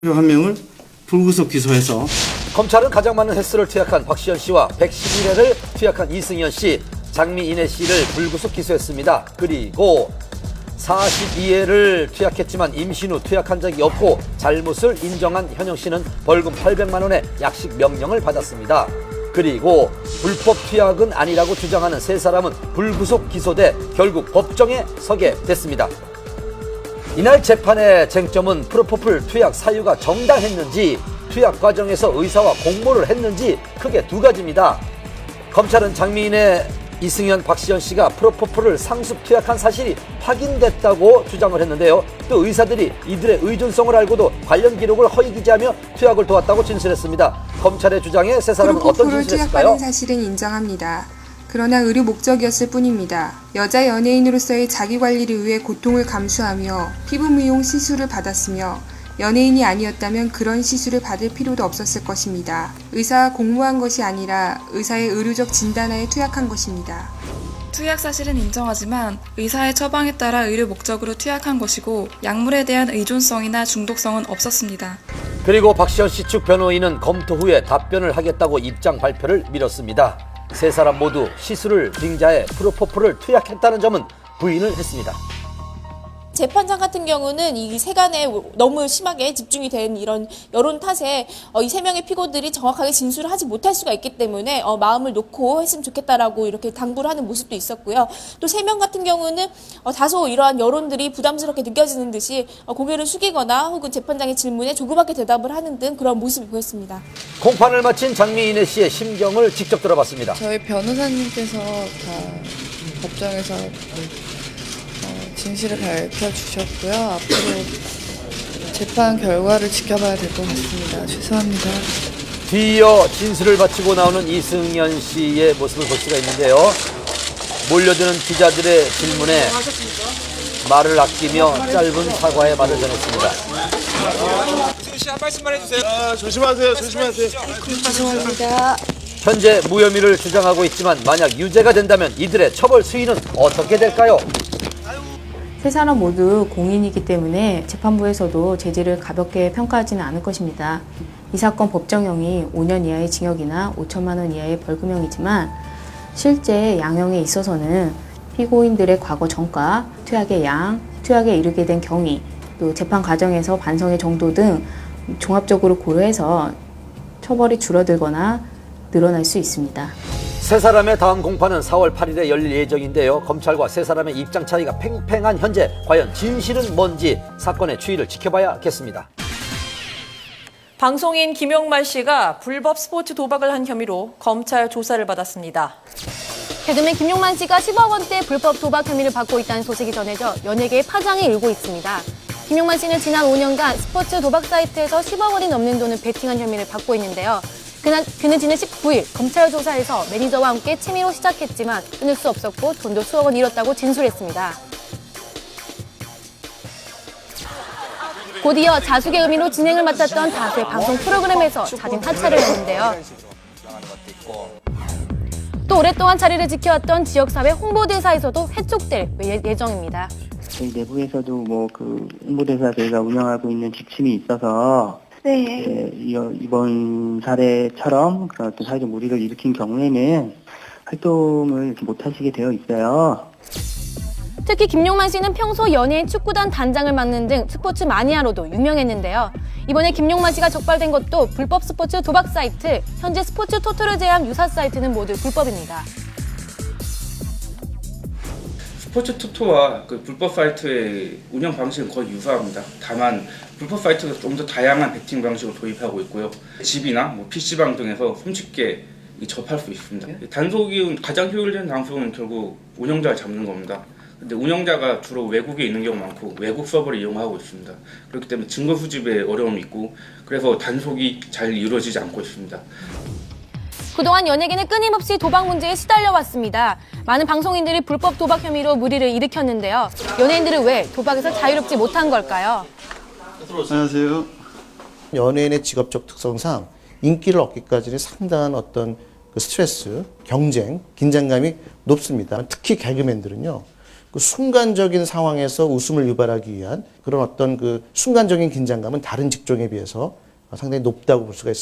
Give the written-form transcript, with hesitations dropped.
한 명을 불구속 기소해서 검찰은 가장 많은 횟수를 투약한 박시현 씨와 111회를 투약한 이승현 씨, 장미인혜 씨를 불구속 기소했습니다. 그리고 42회를 투약했지만 임신 후 투약한 적이 없고 잘못을 인정한 현영 씨는 벌금 800만 원의 약식 명령을 받았습니다. 그리고 불법 투약은 아니라고 주장하는 세 사람은 불구속 기소돼 결국 법정에 서게 됐습니다. 이날 재판의 쟁점은 프로포폴 투약 사유가 정당했는지, 투약 과정에서 의사와 공모를 했는지 크게 두 가지입니다. 검찰은 장미인의 이승현, 박시현 씨가 프로포폴을 상습 투약한 사실이 확인됐다고 주장을 했는데요. 또 의사들이 이들의 의존성을 알고도 관련 기록을 허위 기재하며 투약을 도왔다고 진술했습니다. 검찰의 주장에 세 사람은 어떤 진술을 했을까요? 투약받은 사실은 인정합니다. 그러나 의료 목적이었을 뿐입니다. 여자 연예인으로서의 자기관리를 위해 고통을 감수하며 피부 미용 시술을 받았으며 연예인이 아니었다면 그런 시술을 받을 필요도 없었을 것입니다. 의사와 공모한 것이 아니라 의사의 의료적 진단하에 투약한 것입니다. 투약 사실은 인정하지만 의사의 처방에 따라 의료 목적으로 투약한 것이고 약물에 대한 의존성이나 중독성은 없었습니다. 그리고 박시현 씨 측 변호인은 검토 후에 답변을 하겠다고 입장 발표를 미뤘습니다. 세 사람 모두 시술을 빙자해 프로포폴을 투약했다는 점은 부인을 했습니다. 재판장 같은 경우는 이 세간에 너무 심하게 집중이 된 이런 여론 탓에 이 세 명의 피고들이 정확하게 진술을 하지 못할 수가 있기 때문에 마음을 놓고 했으면 좋겠다라고 이렇게 당부를 하는 모습도 있었고요. 또 세 명 같은 경우는 다소 이러한 여론들이 부담스럽게 느껴지는 듯이 고개를 숙이거나 혹은 재판장의 질문에 조그맣게 대답을 하는 등 그런 모습이 보였습니다. 공판을 마친 장미인혜 씨의 심경을 직접 들어봤습니다. 저희 변호사님께서 다 법정에서 진실을 밝혀주셨고요. 앞으로 재판 결과를 지켜봐야 될 것 같습니다. 죄송합니다. 뒤이어 진술을 바치고 나오는 이승현 씨의 모습을 볼 수가 있는데요. 몰려드는 기자들의 질문에 말을 아끼며 짧은 사과의 말을 전했습니다. 이승현 씨 한 말씀만 해주세요. 조심하세요. 조심하세요. 죄송합니다. 현재 무혐의를 주장하고 있지만 만약 유죄가 된다면 이들의 처벌 수위는 어떻게 될까요? 세 사람 모두 공인이기 때문에 재판부에서도 죄질을 가볍게 평가하지는 않을 것입니다. 이 사건 법정형이 5년 이하의 징역이나 5천만 원 이하의 벌금형이지만 실제 양형에 있어서는 피고인들의 과거 전과, 투약의 양, 투약에 이르게 된 경위, 또 재판 과정에서 반성의 정도 등 종합적으로 고려해서 처벌이 줄어들거나 늘어날 수 있습니다. 세 사람의 다음 공판은 4월 8일에 열릴 예정인데요. 검찰과 세 사람의 입장 차이가 팽팽한 현재 과연 진실은 뭔지 사건의 추이를 지켜봐야겠습니다. 방송인 김용만 씨가 불법 스포츠 도박을 한 혐의로 검찰 조사를 받았습니다. 개그맨 김용만 씨가 10억 원대 불법 도박 혐의를 받고 있다는 소식이 전해져 연예계에 파장이 일고 있습니다. 김용만 씨는 지난 5년간 스포츠 도박 사이트에서 10억 원이 넘는 돈을 베팅한 혐의를 받고 있는데요. 그는 지난 19일 검찰 조사에서 매니저와 함께 취미로 시작했지만 끊을 수 없었고 돈도 수억 원 잃었다고 진술했습니다. 곧이어 자숙의 의미로 진행을 맡았던 다수의 방송 프로그램에서 자진 하차를 했는데요. 또 오랫동안 자리를 지켜왔던 지역사회 홍보대사에서도 해촉될 예정입니다. 저희 내부에서도 홍보대사 저희가 운영하고 있는 지침이 있어서 이번 사례처럼 그런 어떤 사회적 무리를 일으킨 경우에는 활동을 이렇게 못하시게 되어 있어요. 특히 김용만 씨는 평소 연예인 축구단 단장을 맡는 등 스포츠 마니아로도 유명했는데요. 이번에 김용만 씨가 적발된 것도 불법 스포츠 도박 사이트, 현재 스포츠 토토를 제한 유사 사이트는 모두 불법입니다. 스포츠 투토와 그 불법 사이트의 운영 방식은 거의 유사합니다. 다만 불법 사이트에서 좀 더 다양한 베팅 방식을 도입하고 있고요. 집이나 PC방 등에서 손쉽게 접할 수 있습니다. 단속이 가장 효율적인 방식은 결국 운영자를 잡는 겁니다. 근데 운영자가 주로 외국에 있는 경우 많고 외국 서버를 이용하고 있습니다. 그렇기 때문에 증거 수집에 어려움이 있고 그래서 단속이 잘 이루어지지 않고 있습니다. 그동안 연예계는 끊임없이 도박 문제에 시달려왔습니다. 많은 방송인들이 불법 도박 혐의로 물의를 일으켰는데요. 연예인들은 왜 도박에서 자유롭지 못한 걸까요? 안녕하세요. 연예인의 직업적 특성상 인기를 얻기까지는 상당한 어떤 스트레스, 경쟁, 긴장감이 높습니다. 특히 개그맨들은요. 그 순간적인 상황에서 웃음을 유발하기 위한 그런 어떤 그 순간적인 긴장감은 다른 직종에 비해서 상당히 높다고 볼 수가 있습니다.